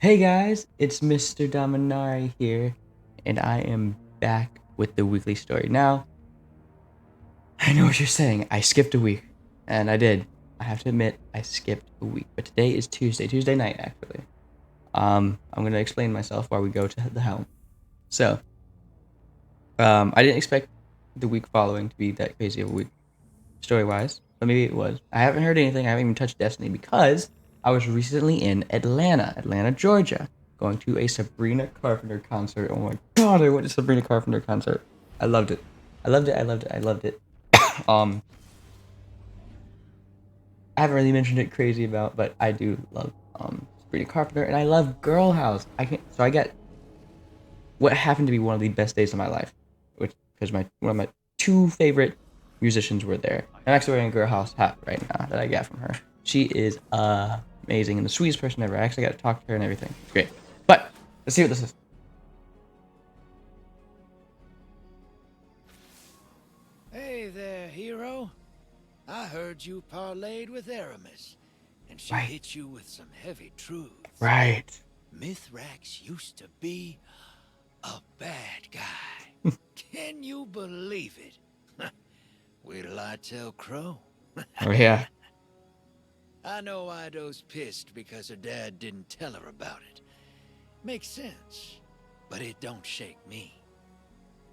Hey guys, it's Mr. Dominari here, and I am back with the weekly story. Now, I know what you're saying. I skipped a week, and I did. I have to admit, I skipped a week. But today is Tuesday night actually. I'm gonna explain myself while we go to the helm. So, I didn't expect the week following to be that crazy of a week, story-wise, but maybe it was. I haven't heard anything. I haven't even touched Destiny because I was recently in Atlanta, Georgia, going to a Sabrina Carpenter concert. Oh my god, I went to Sabrina Carpenter concert. I loved it. I loved it. I loved it. I loved it. um, I haven't really mentioned it crazy about, but I do love Sabrina Carpenter, and I love Girl House. I get what happened to be one of the best days of my life, which because one of my two favorite musicians were there. I'm actually wearing a Girl House hat right now that I got from her. She is amazing and the sweetest person ever. I actually got to talk to her and everything. It's great. But let's see what this is. Hey there, hero. I heard you parlayed with Aramis, and she Right. hit you with some heavy truths. Right. Mithrax used to be a bad guy. Can you believe it? Wait till I tell Crow. Oh yeah. I know Ido's pissed because her dad didn't tell her about it. Makes sense, but it don't shake me.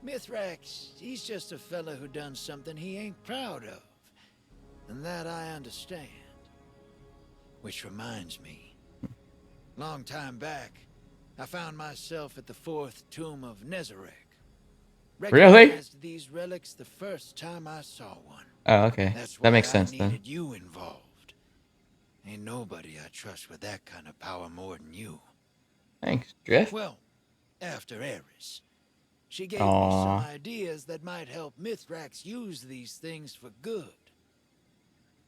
Mithrax, he's just a fella who done something he ain't proud of. And that I understand. Which reminds me, long time back, I found myself at the fourth tomb of Nezarec. Really? Recognized these relics the first time I saw one. Oh, okay. That's That why makes I sense needed then. you involved. Ain't nobody I trust with that kind of power more than you. Thanks, Drift. Well, after Eris. She gave me Aww. some ideas that might help Mithrax use these things for good.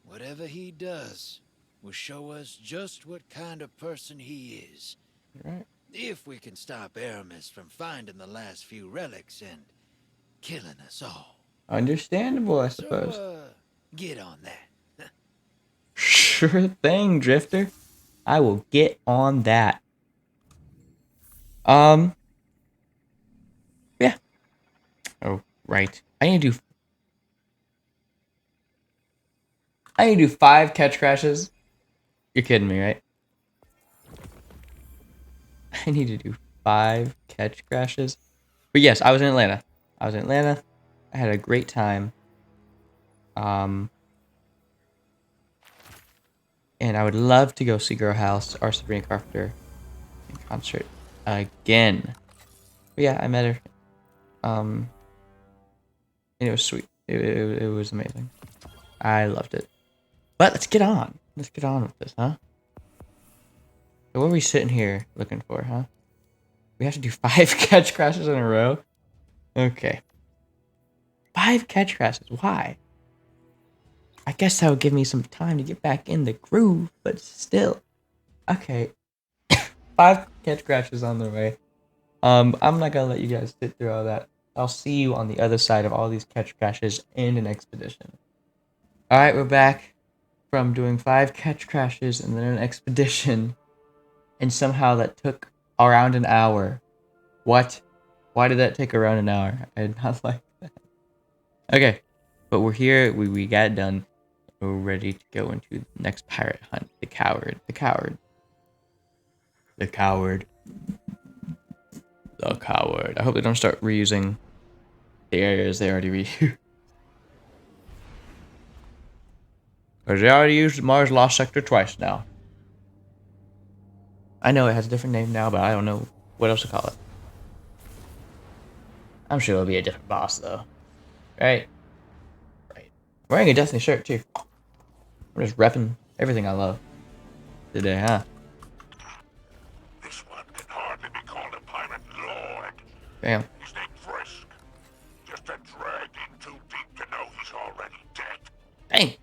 Whatever he does will show us just what kind of person he is. Right. If we can stop Aramis from finding the last few relics and killing us all. Understandable, I So, suppose. get on that. Sure thing, Drifter. I will get on that. Yeah. Oh, right. I need to do 5 catch crashes. You're kidding me, right? I need to do 5 catch crashes. But yes, I was in Atlanta. I had a great time. And I would love to go see Girl House or Sabrina Carpenter in concert again. But yeah, I met her. And it was sweet. It was amazing. I loved it. But let's get on. Let's get on with this, huh? So what are we sitting here looking for, huh? We have to do 5 catch crashes in a row? Okay. 5 catch crashes. Why? I guess that would give me some time to get back in the groove, but still. Okay. 5 catch crashes on the way. I'm not gonna let you guys sit through all that. I'll see you on the other side of all these catch crashes and an expedition. Alright, we're back from doing 5 catch crashes and then an expedition. And somehow that took around an hour. What? Why did that take around an hour? I did not like that. Okay. But we're here. We got it done. We're ready to go into the next pirate hunt. The coward. The coward. The coward. The coward. I hope they don't start reusing the areas they already reused. Because they already used Mars Lost Sector twice now. I know it has a different name now, but I don't know what else to call it. I'm sure it'll be a different boss, though. Right? Right. Wearing a Destiny shirt, too. I'm just repping everything I love today, huh? This one can hardly be called a pirate lord. Damn. His name's Frisk. Just a drag in too deep to know he's already dead. Dang.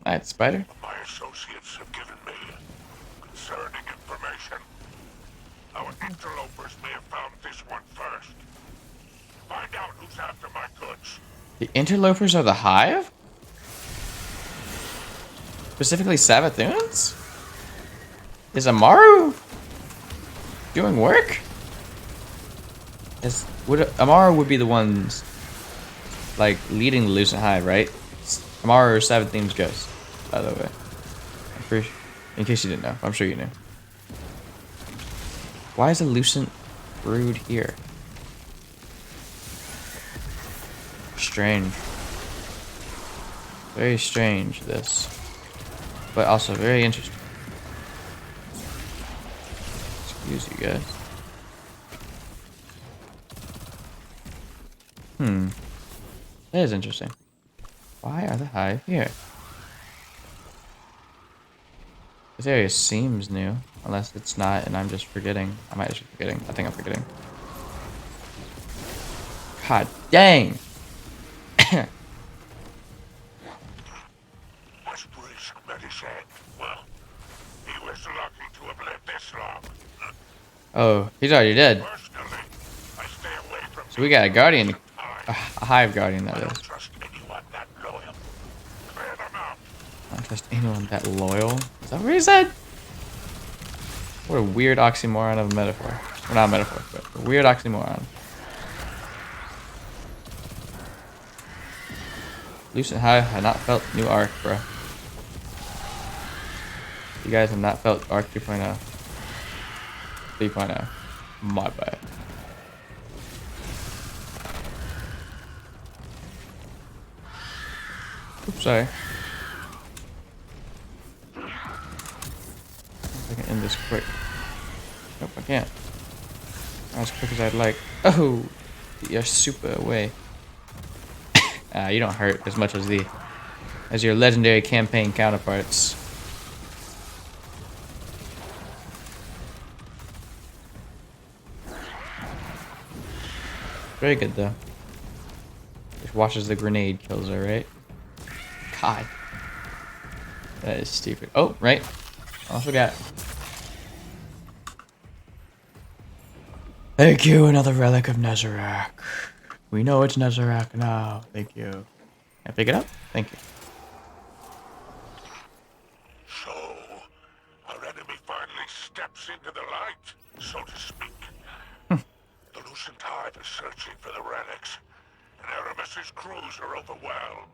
Alright, Spider. My associates have given me concerning information. Our interlopers may have found this one first. Find out who's after my goods. The interlopers are the Hive? Specifically Sabathoons? Is Amaru Doing work? Amara would be the ones like leading the Lucent Hive, right? Amara or Seven Themes Ghost, by the way. I'm pretty sure, in case you didn't know. I'm sure you knew. Why is a Lucent Brood here? Strange. Very strange, this. But also very interesting. Excuse you guys. That is interesting. Why are the Hive here? This area seems new. Unless it's not and I'm just forgetting. I might just be forgetting. I think I'm forgetting. God dang! That's brisk, Medicine. Well, he was lucky to have lived this long. Oh, he's already dead. Personally, I stay away from So we got a guardian. decent time. A Hive guardian, I that don't is. trust anyone that loyal. Clear them out. I don't trust anyone that loyal. Is that what he said? What a weird oxymoron of a metaphor. Well, not a metaphor, but a weird oxymoron. Lucent Hive had not felt new arc, bro. You guys have not felt arc 2.0. 3.0. My bad. Oops, sorry. I can end this quick. Nope, I can't. Not as quick as I'd like. Oh, you're super away. You don't hurt as much as your legendary campaign counterparts. Very good though. Just watches the grenade kills her, right? God, that is stupid. Oh, right. I forgot. Thank you, another relic of Nezarec. We know it's Nezarec now. Thank you. Can I pick it up? Thank you. So, our enemy finally steps into the light, so to speak. The Lucent Hive is searching for the relics, and Aramis's crews are overwhelmed.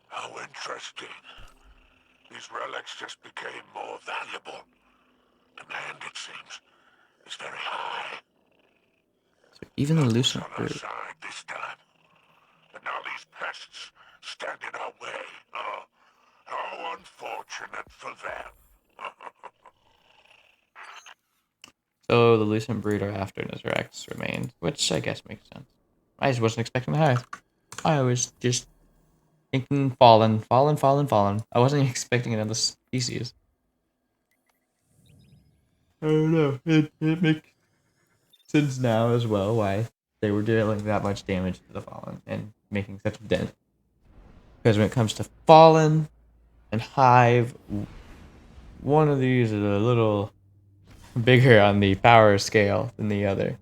How interesting. These relics just became more valuable. Demand, it seems, is very high. So even the Luck was Lucent on our Brood. side this time. But now these pests stand in our way. Oh, how unfortunate for them. So the Lucent Brood are after Nezarec's remains, which I guess makes sense. I just wasn't expecting the Hive. I was just thinking fallen. I wasn't expecting another species. I don't know. It makes sense now as well why they were dealing that much damage to the Fallen and making such a dent. Because when it comes to Fallen and Hive, one of these is a little bigger on the power scale than the other.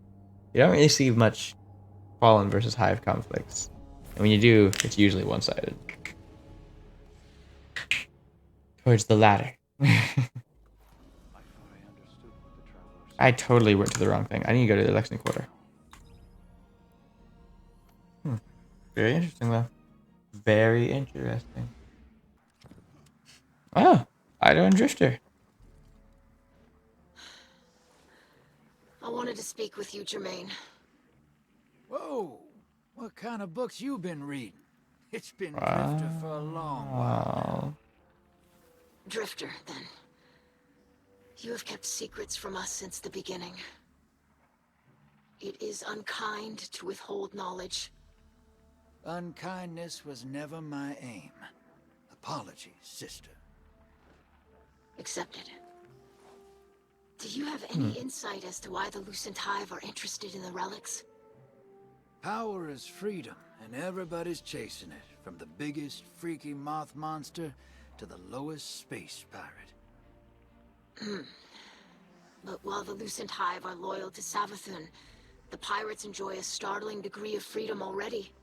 You don't really see much Fallen versus Hive conflicts. And when you do, it's usually one-sided. Towards the latter. I totally went to the wrong thing. I need to go to the election quarter. Very interesting, though. Very interesting. Oh, Ido and Drifter. I wanted to speak with you, Jermaine. Whoa! What kind of books you been reading? It's been Drifter for a long while now. Wow. Drifter, then. You have kept secrets from us since the beginning. It is unkind to withhold knowledge. Unkindness was never my aim. Apologies, sister. Accepted. Do you have any insight as to why the Lucent Hive are interested in the relics? Power is freedom, and everybody's chasing it. From the biggest freaky moth monster to the lowest space pirate. But while the Lucent Hive are loyal to Savathun, the pirates enjoy a startling degree of freedom already.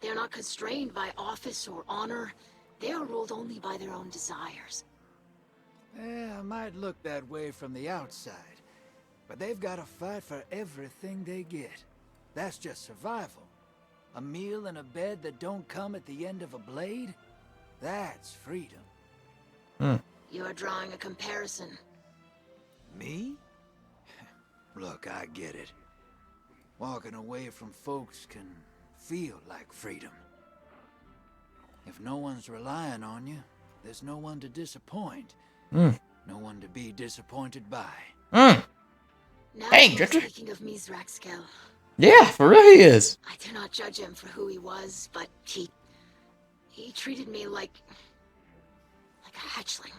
They are not constrained by office or honor. They are ruled only by their own desires. Yeah, it might look that way from the outside, but they've got to fight for everything they get. That's just survival. A meal and a bed that don't come at the end of a blade? That's freedom. Hmm. You are drawing a comparison. Me? Look, I get it. Walking away from folks can feel like freedom. If no one's relying on you, there's no one to disappoint. Mm. No one to be disappointed by. Mm. Now Dang, you are Drifter. speaking of Mizraxkel. Yeah, for real he is. I do not judge him for who he was, but he treated me like a hatchling.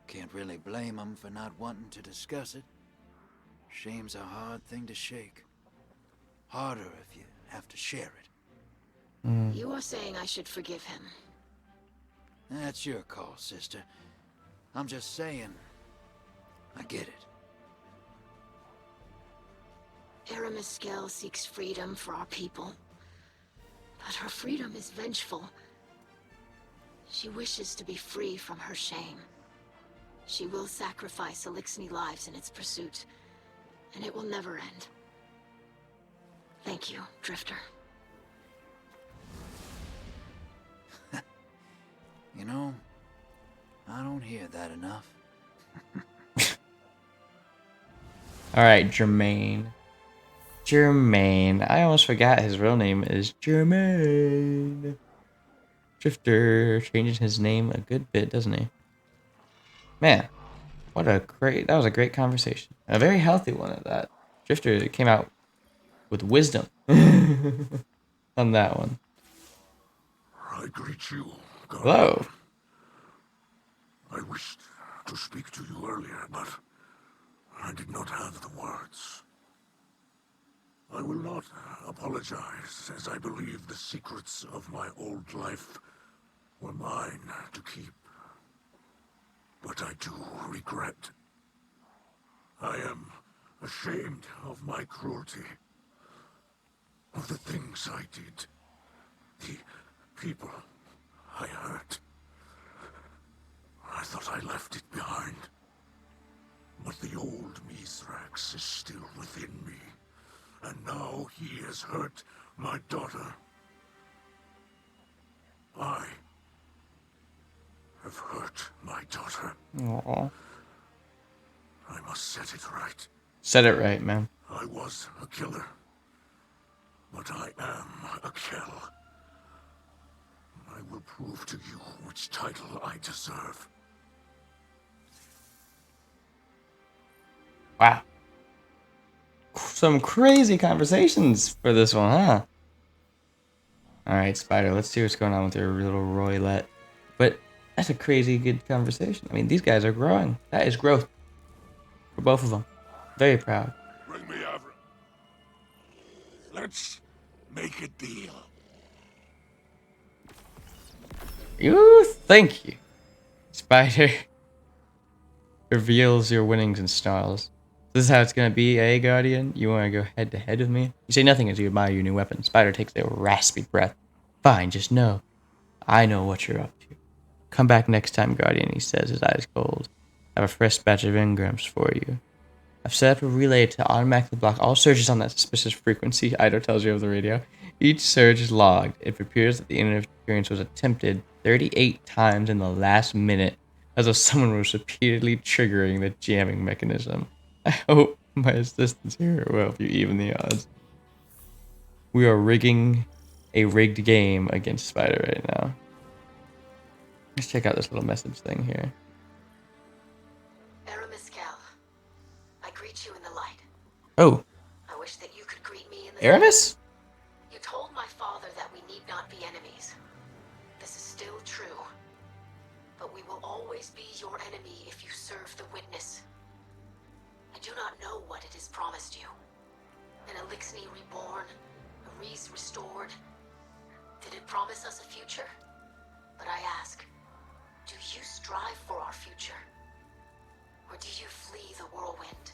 Can't really blame him for not wanting to discuss it. Shame's a hard thing to shake. Harder if you have to share it. Mm. You are saying I should forgive him. That's your call, sister. I'm just saying, I get it. Aramiskel seeks freedom for our people. But her freedom is vengeful. She wishes to be free from her shame. She will sacrifice Elixni lives in its pursuit, and it will never end. Thank you, Drifter. You know, I don't hear that enough. Alright, Jermaine. Jermaine. I almost forgot his real name is Jermaine. Drifter changing his name a good bit, doesn't he? Man, that was a great conversation. A very healthy one at that. Drifter came out with wisdom on that one. I greet you, Guardian. Hello. I wished to speak to you earlier, but I did not have the words. I will not apologize, as I believe the secrets of my old life were mine to keep. But I do regret. I am ashamed of my cruelty, of the things I did, the people I hurt. I thought I left it behind. But the old Mithrax is still within me, and now he has hurt my daughter. I have hurt my daughter. Aww. I must set it right. Said it right, man. I was a killer, but I am a kill. I will prove to you which title I deserve. Wow. Some crazy conversations for this one, huh? Alright, Spider, let's see what's going on with your little Roylet. But that's a crazy good conversation. I mean, these guys are growing. That is growth. For both of them. Very proud. Bring me Avra. Let's make a deal. Thank you. Spider reveals your winnings and snarls. This is how it's gonna be, eh, Guardian? You wanna go head to head with me? You say nothing as you admire your new weapon. Spider takes a raspy breath. Fine, just know. I know what you're up to. Come back next time, Guardian, he says, his eyes cold. I have a fresh batch of engrams for you. I've set up a relay to automatically block all surges on that suspicious frequency Ido tells you over the radio. Each surge is logged. It appears that the interference was attempted 38 times in the last minute, as if someone was repeatedly triggering the jamming mechanism. I hope my assistance here will help you even the odds. We are rigging a rigged game against Spider right now. Let's check out this little message thing here. Aramiskel, I greet you in the light. Oh, I wish that you could greet me in the Aramis? You told my father that we need not be enemies. This is still true. But we will always be your enemy if you serve the Witness. I do not know what it has promised you. An Elixni reborn, a Reese restored. Did it promise us a future? But I ask, do you strive for our future? Or do you flee the whirlwind?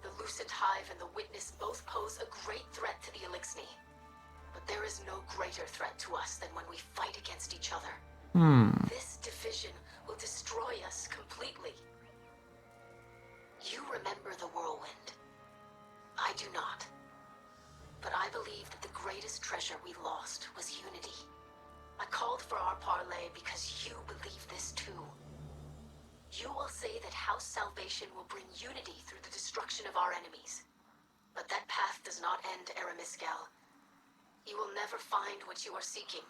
The Lucent Hive and the Witness both pose a great threat to the Elixni. But there is no greater threat to us than when we fight against each other. This division will destroy salvation will bring unity through the destruction of our enemies. But that path does not end, Eramiscal. You will never find what you are seeking.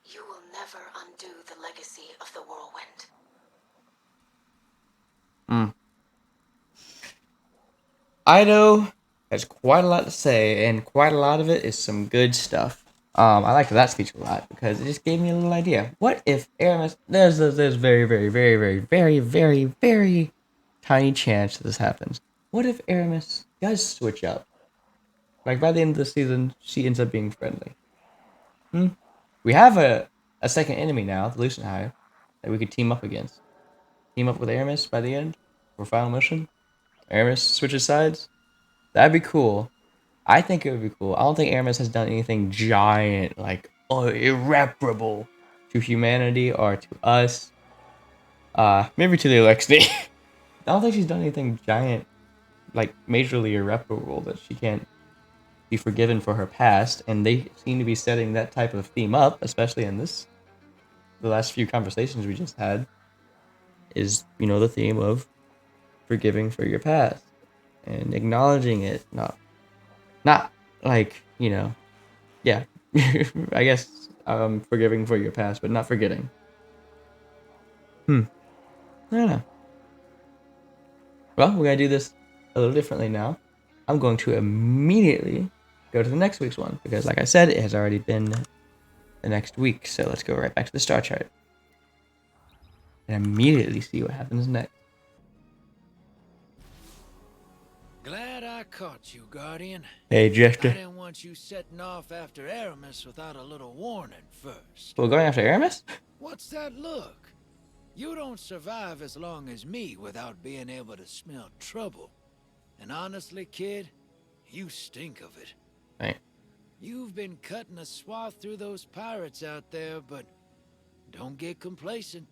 You will never undo the legacy of the whirlwind. Ido has quite a lot to say, and quite a lot of it is some good stuff. I liked that speech a lot because it just gave me a little idea. What if Aramis? There's very, very, very, very, very, very, very tiny chance that this happens. What if Aramis does switch up? Like by the end of the season, she ends up being friendly. We have a second enemy now, the Lucent Hive, that we could team up against. Team up with Aramis by the end for final mission. Aramis switches sides. That'd be cool. I think it would be cool. I don't think Aramis has done anything giant, like irreparable to humanity or to us. Maybe to the Alexei. I don't think she's done anything giant, like majorly irreparable that she can't be forgiven for her past. And they seem to be setting that type of theme up, especially in the last few conversations we just had. Is the theme of forgiving for your past and acknowledging it, not like yeah. I guess forgiving for your past, but not forgetting. I don't know. Well, we're gonna do this a little differently now. I'm going to immediately go to the next week's one because, like I said, it has already been the next week. So let's go right back to the star chart and immediately see what happens next. Glad I caught you, Guardian. Hey, I Jester. didn't want you setting off after Aramis without a little warning first. We're going after Aramis? What's that look? You don't survive as long as me without being able to smell trouble. And honestly, kid, you stink of it. Right. You've been cutting a swath through those pirates out there, but don't get complacent.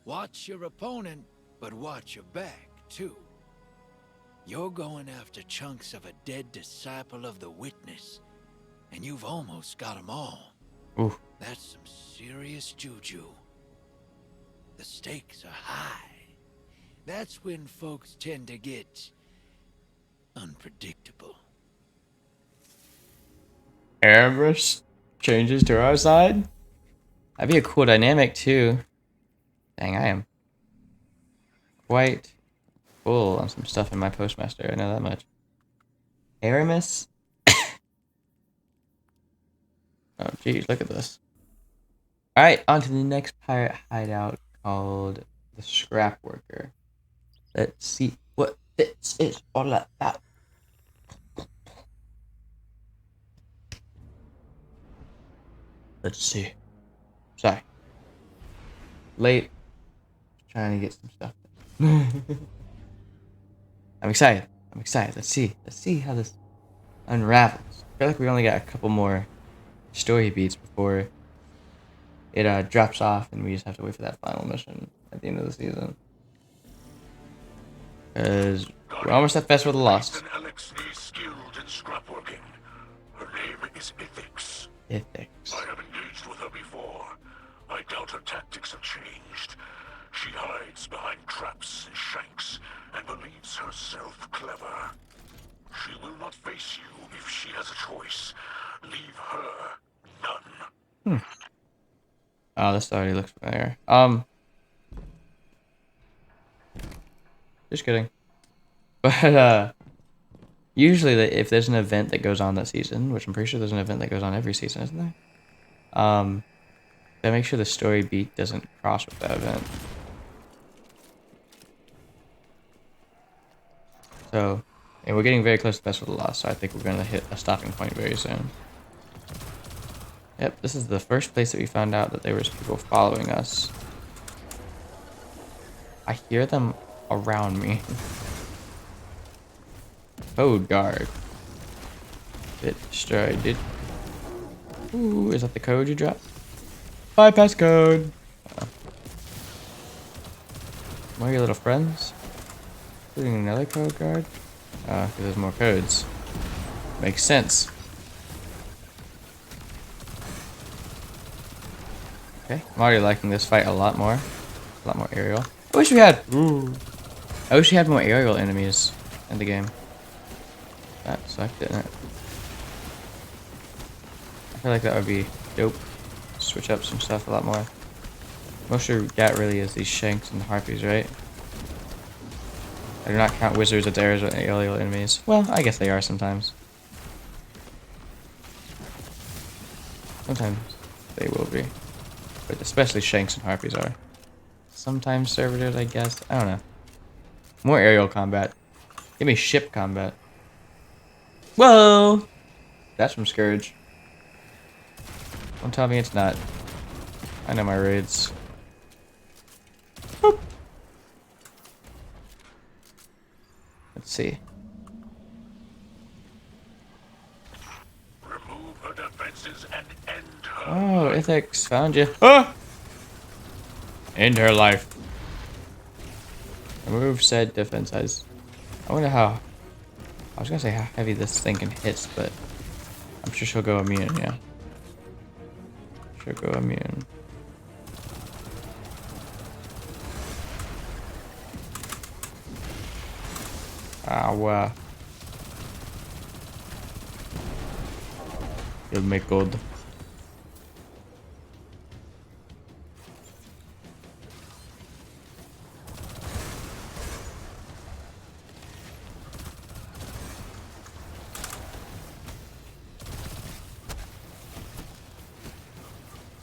Watch your opponent, but watch your back, too. You're going after chunks of a dead disciple of the Witness, and you've almost got them all. Ooh. That's some serious juju. The stakes are high. That's when folks tend to get unpredictable. Aramis changes to our side? That'd be a cool dynamic, too. Dang, I am quite full on some stuff in my Postmaster. I know that much. Aramis? Oh, geez, look at this. Alright, on to the next pirate hideout called the Scrap Worker. Let's see what this is all about. Let's see. Sorry. Late. Trying to get some stuff. I'm excited. Let's see how this unravels. I feel like we only got a couple more story beats before it drops off and we just have to wait for that final mission at the end of the season. Because we're almost at Festival of the Lost. Alexei is skilled in scrapworking. Her name is Ethics. Ethics. I have engaged with her before. I doubt her tactics have changed. She hides behind traps and shanks and believes herself clever. She will not face you if she has a choice. Leave her none. Oh, this already looks familiar. Just kidding. But usually if there's an event that goes on that season, which I'm pretty sure there's an event that goes on every season, isn't there? They make sure the story beat doesn't cross with that event. So, and we're getting very close to Festival of the Lost, so I think we're gonna hit a stopping point very soon. Yep, this is the first place that we found out that there was people following us. I hear them around me. Code guard. Bit destroyed, dude. Ooh, is that the code you dropped? Bypass code. One of your little friends? Including another code guard? Because there's more codes. Makes sense. Okay, I'm already liking this fight a lot more. A lot more aerial. I wish we had. Ooh. I wish we had more aerial enemies in the game. That sucked, didn't it? I feel like that would be dope. Switch up some stuff a lot more. Most of what got really is these shanks and harpies, right? I do not count wizards as aerial enemies. Well, I guess they are sometimes. Sometimes they will be. But especially shanks and harpies are. Sometimes servitors, I guess. I don't know. More aerial combat. Give me ship combat. Whoa! That's from Scourge. Don't tell me it's not. I know my raids. Boop. Let's see. Remove her defenses and end her. Oh, Ithics, found you. Ah! End her life. Remove said defenses. I wonder how. I was gonna say how heavy this thing can hit, but I'm sure she'll go immune, yeah. She'll go immune. Wow. You'll make gold.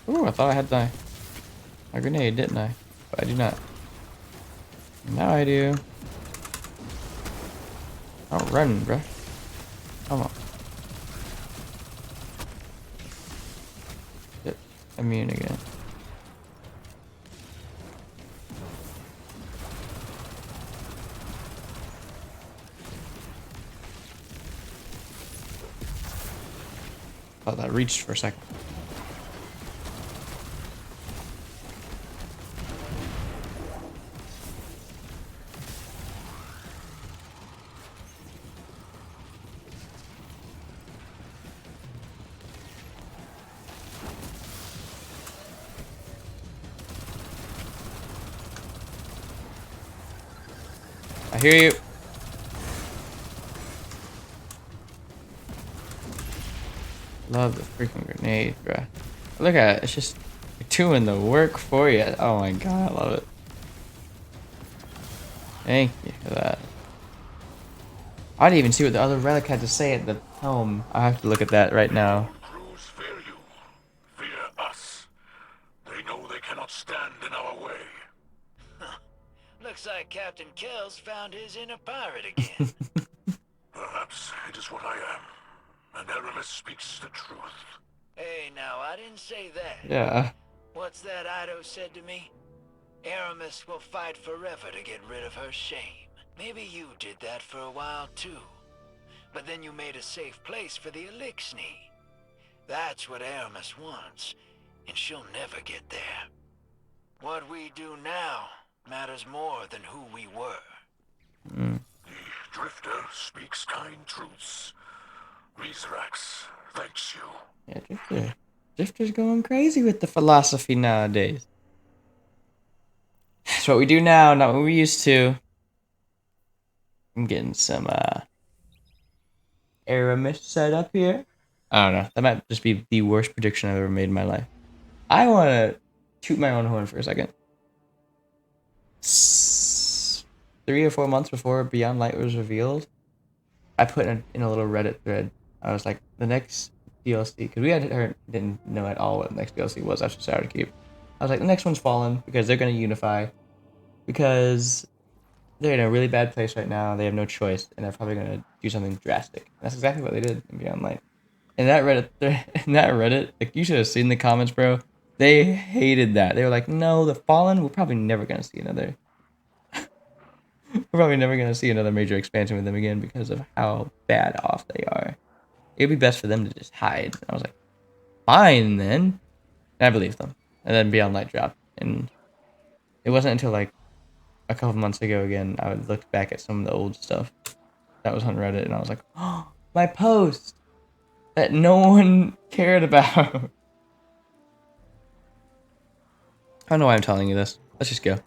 Ooh, I thought I had my grenade, didn't I? But I do not. Now I do. Oh, run, bruh. Come on. Get immune again. Thought that reached for a second. I hear you. Love the freaking grenade, bruh. Look at it. It's just doing the work for you. Oh my god, I love it. Thank you for that. I didn't even see what the other relic had to say at the helm. I have to look at that right now. Crews fear you. Fear us. They know they cannot stand in our way. Looks like Captain Kells found his inner pirate again. Perhaps it is what I am. And Aramis speaks the truth. Hey, now, I didn't say that. Yeah. What's that Ido said to me? Aramis will fight forever to get rid of her shame. Maybe you did that for a while, too. But then you made a safe place for the Elixni. That's what Aramis wants, and she'll never get there. What we do now matters more than who we were. The Drifter speaks kind truths. Mithrax thanks you. Yeah, Drifter. Drifter's going crazy with the philosophy nowadays. That's what we do now, not what we used to. I'm getting some Aramis set up here. I don't know. That might just be the worst prediction I've ever made in my life. I want to toot my own horn for a second. 3 or 4 months before Beyond Light was revealed, I put in a little Reddit thread. I was like, the next DLC, because we didn't know at all what the next DLC was after Sour Keep. I was like, the next one's Fallen, because they're going to unify. Because they're in a really bad place right now. They have no choice, and they're probably going to do something drastic. And that's exactly what they did in Beyond Light. And that Reddit, like, you should have seen the comments, bro. They hated that. They were like, no, the Fallen, we're probably never going to see another. We're probably never going to see another major expansion with them again because of how bad off they are. It'd be best for them to just hide. And I was like, fine then. And I believed them. And then Beyond Light dropped. And it wasn't until like a couple months ago again, I would look back at some of the old stuff that was on Reddit, and I was like, oh, my post that no one cared about. I don't know why I'm telling you this. Let's just go.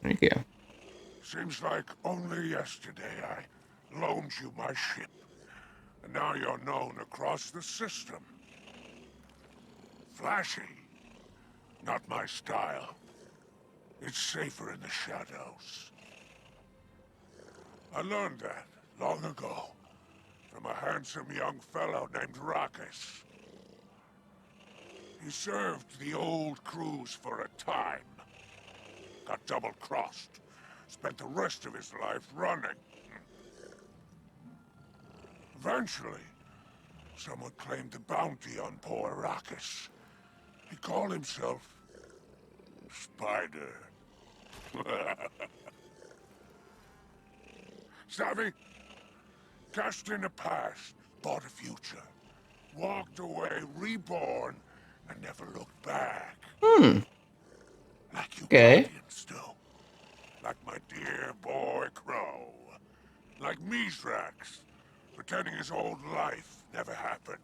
Thank you. Seems like only yesterday I loaned you my ship. And now you're known across the system. Flashy. Not my style. It's safer in the shadows. I learned that long ago from a handsome young fellow named Rakis. He served the old crews for a time. Got double-crossed. Spent the rest of his life running. Eventually, someone claimed the bounty on poor Rakis. He called himself Spider. Savvy? Cashed in the past, bought a future. Walked away, reborn, and never looked back. Hmm. Like you Okay. Guardians do. Like my dear boy Crow. Like Mithrax, pretending his old life never happened.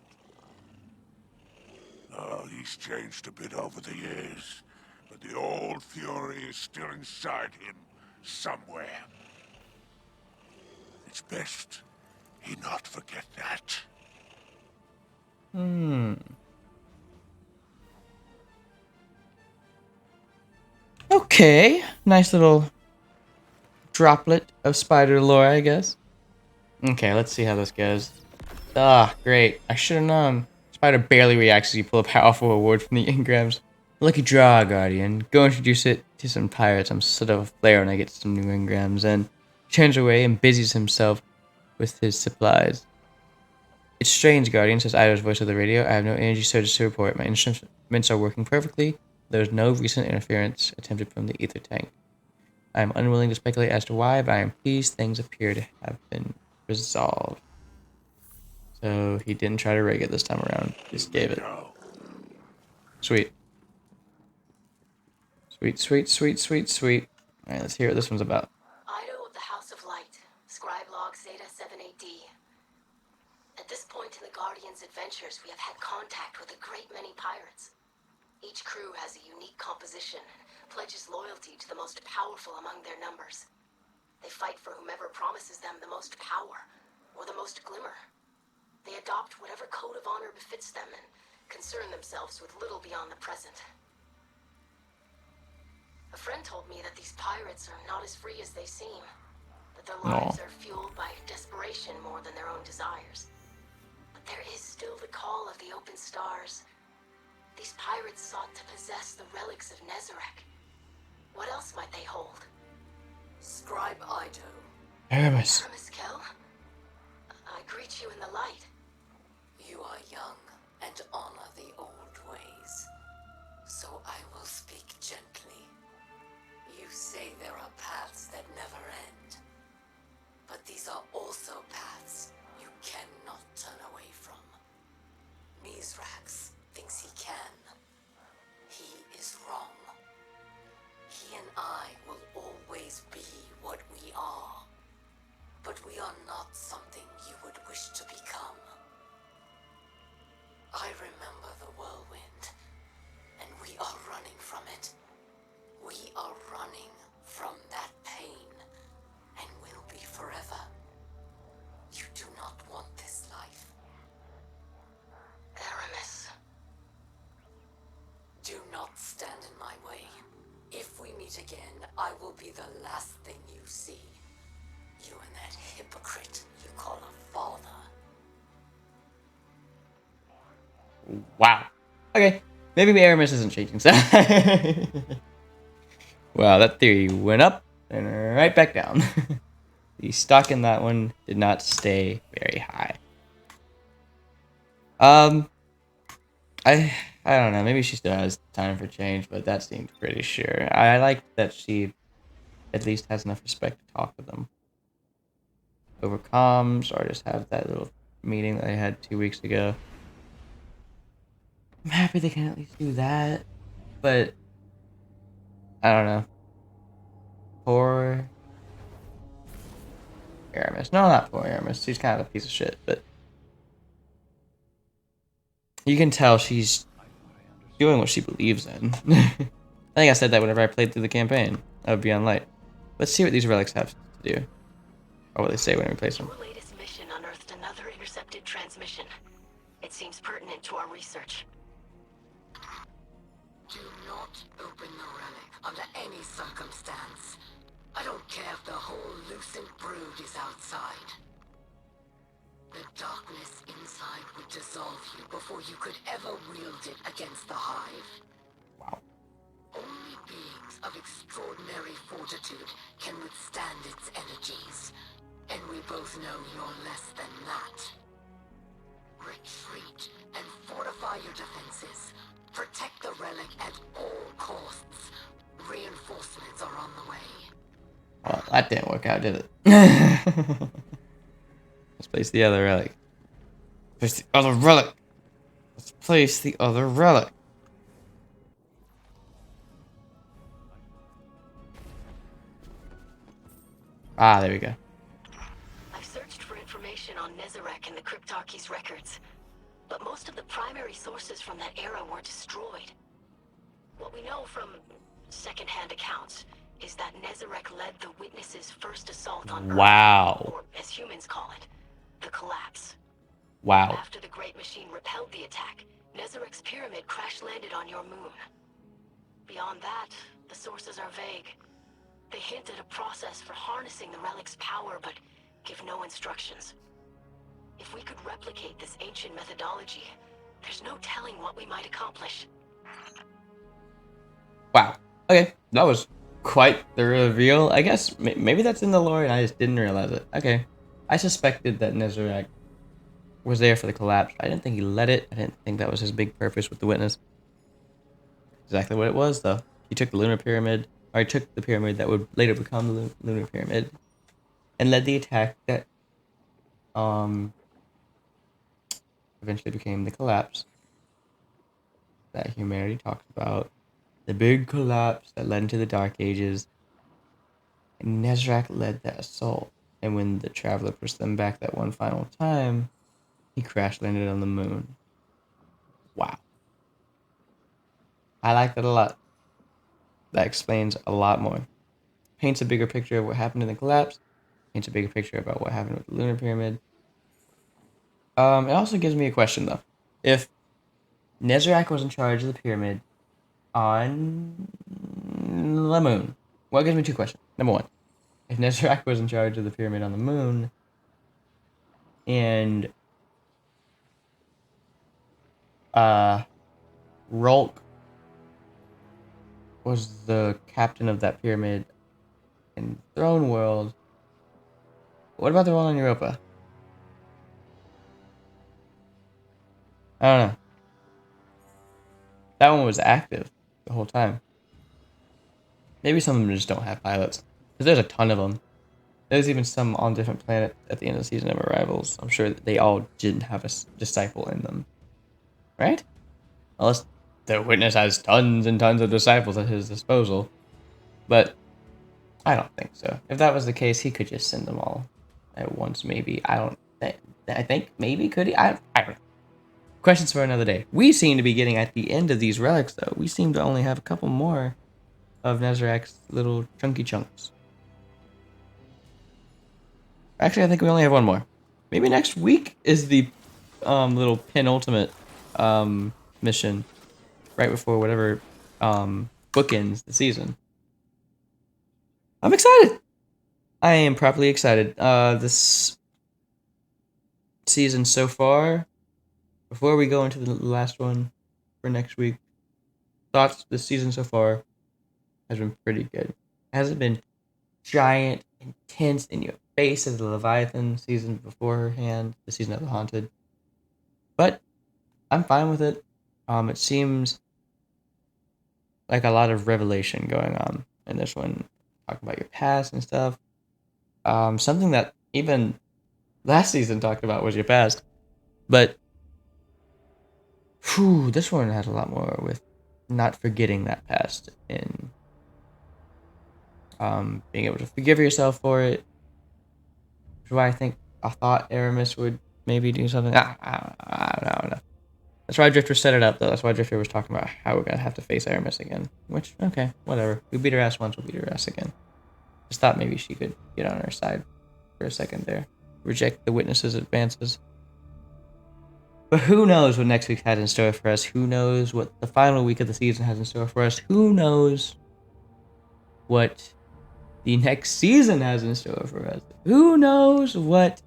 Oh, he's changed a bit over the years, but the old fury is still inside him, somewhere. It's best he not forget that. Hmm. Okay. Nice little droplet of spider lore, I guess. Okay, let's see how this goes. Ah, great. I should have known. Spider barely reacts as you pull a powerful award from the engrams. Lucky draw, Guardian. Go introduce it to some pirates. I'm set of a flare when I get some new engrams, and he turns away and busies himself with his supplies. It's strange, Guardian, says Ido's voice of the radio. I have no energy surges to report. My instruments are working perfectly. There is no recent interference attempted from the ether tank. I am unwilling to speculate as to why, but I am pleased things appear to have been resolved. So he didn't try to rig it this time around. Just gave it. No. Sweet. Sweet, sweet, sweet, sweet, sweet. Alright, let's hear what this one's about. Ido of the House of Light, Scribe Log Zeta 7AD. At this point in the Guardian's adventures, we have had contact with a great many pirates. Each crew has a unique composition and pledges loyalty to the most powerful among their numbers. They fight for whomever promises them the most power, or the most glimmer. They adopt whatever code of honor befits them and concern themselves with little beyond the present. A friend told me that these pirates are not as free as they seem, that their lives are fueled by desperation more than their own desires. But there is still the call of the open stars. These pirates sought to possess the relics of Nezarec. What else might they hold? Scribe Ido. Aramis. Aramis Kell? I greet you in the light. You are young and honor the old ways, so I will speak gently. You say there are paths that never end, but these are also paths you cannot turn away from. Mithrax thinks he can. He is wrong. He and I will always be what we are, but we are not something you would wish to become. I remember the whirlwind, and we are running from it. We are running from that pain, and will be forever. You do not want this life. Aramis. Do not stand in my way. If we meet again, I will be the last thing you see. You and that hypocrite you call a father. Wow. Okay. Maybe Aramis isn't changing side. Wow, that theory went up and right back down. The stock in that one did not stay very high. I don't know. Maybe she still has time for change, but that seems pretty sure. I like that she at least has enough respect to talk to them over comms, or just have that little meeting that they had 2 weeks ago. I'm happy they can at least do that, but I don't know. Poor Aramis. No, not poor Aramis. She's kind of a piece of shit, but you can tell she's doing what she believes in. I think I said that whenever I played through the campaign of Beyond Light. Let's see what these relics have to do. Or what they say when we place them. Your latest mission unearthed another intercepted transmission. It seems pertinent to our research. Do not open the relic under any circumstance. I don't care if the whole Lucent brood is outside. The darkness inside would dissolve you before you could ever wield it against the Hive. Wow. Only beings of extraordinary fortitude can withstand its energies. And we both know you're less than that. Retreat and fortify your defenses. Protect the relic at all costs. Reinforcements are on the way. Well, that didn't work out, did it? Let's place the other relic. Place the other relic. Let's place the other relic. Ah, there we go. I've searched for information on Nezarek in the Cryptarchy's records, but most of the primary sources from that era were destroyed. What we know from second-hand accounts is that Nezarek led the Witness's first assault on Earth, Wow. or as humans call it, the Collapse. Wow. After the Great Machine repelled the attack, Nezarek's pyramid crash-landed on your moon. Beyond that, the sources are vague. They hint at a process for harnessing the relic's power, but give no instructions. If we could replicate this ancient methodology, there's no telling what we might accomplish. Wow. Okay, that was quite the reveal. I guess maybe that's in the lore and I just didn't realize it. Okay. I suspected that Nezarek was there for the collapse. I didn't think he led it. I didn't think that was his big purpose with the Witness. Exactly what it was, though. He took the lunar pyramid, or he took the pyramid that would later become the lunar pyramid, and led the attack that eventually became the collapse that humanity talks about. The big collapse that led into the Dark Ages. And Nezrak led that assault. And when the Traveler pushed them back that one final time, he crash landed on the moon. Wow. I like that a lot. That explains a lot more. Paints a bigger picture of what happened in the collapse. Paints a bigger picture about what happened with the lunar pyramid. It also gives me a question, though. If Nezrak was in charge of the pyramid on the moon, well, it gives me two questions. Number one, if Nezrak was in charge of the pyramid on the moon, and Rolk was the captain of that pyramid in Throne World, what about the one on Europa? I don't know. That one was active the whole time. Maybe some of them just don't have pilots. Because there's a ton of them. There's even some on different planets at the end of the season of Arrivals. I'm sure that they all didn't have a disciple in them. Right? Unless the Witness has tons and tons of disciples at his disposal. But I don't think so. If that was the case, he could just send them all at once, maybe. I think maybe could he? I don't know. Questions for another day. We seem to be getting at the end of these relics, though. We seem to only have a couple more of Nezarek's little chunky chunks. Actually, I think we only have one more. Maybe next week is the little penultimate mission, right before whatever bookends the season. I'm excited. I am properly excited. This season so far, before we go into the last one for next week, thoughts this season so far has been pretty good. It hasn't been giant, intense, in your face as the Leviathan season beforehand, the season of the Haunted. But I'm fine with it. It seems like a lot of revelation going on in this one. Talking about your past and stuff. Something that even last season talked about was your past. But this one has a lot more with not forgetting that past and being able to forgive yourself for it. Which is why I thought Aramis would maybe do something. I don't know. That's why Drifter set it up, though. That's why Drifter was talking about how we're going to have to face Aramis again. Which, okay, whatever. We beat her ass once, we'll beat her ass again. Just thought maybe she could get on our side for a second there. Reject the witness's advances. But who knows what next week has in store for us? Who knows what the final week of the season has in store for us? Who knows what the next season has in store for us? Who knows what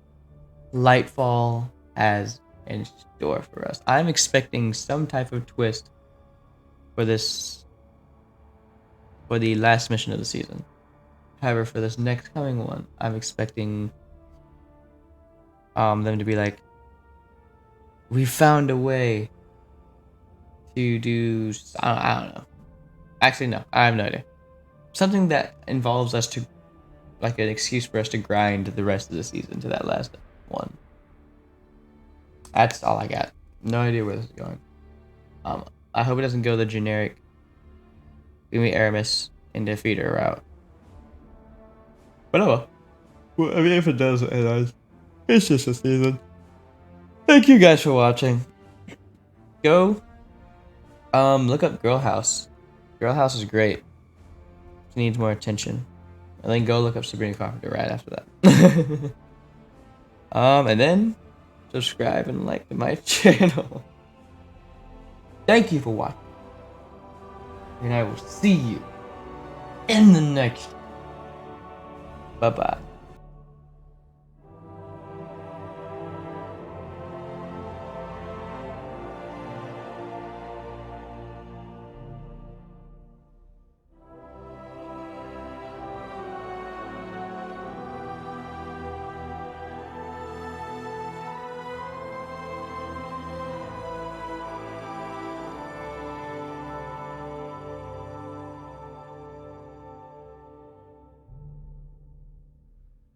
Lightfall has in store for us? I'm expecting some type of twist for the last mission of the season. However, for this next coming one, I'm expecting them to be like, we found a way to do. I don't know. Actually, no, I have no idea. Something that involves us to, like, an excuse for us to grind the rest of the season to that last one. That's all I got. No idea where this is going. I hope it doesn't go the generic. We meet Aramis and defeat her route. But oh well. Well, I mean, if it does, it's just a season. Thank you guys for watching. Go, look up Girl House. Girl House is great. It needs more attention. And then go look up Sabrina Carpenter right after that. And then subscribe and like my channel. Thank you for watching. And I will see you in the next. Bye-bye.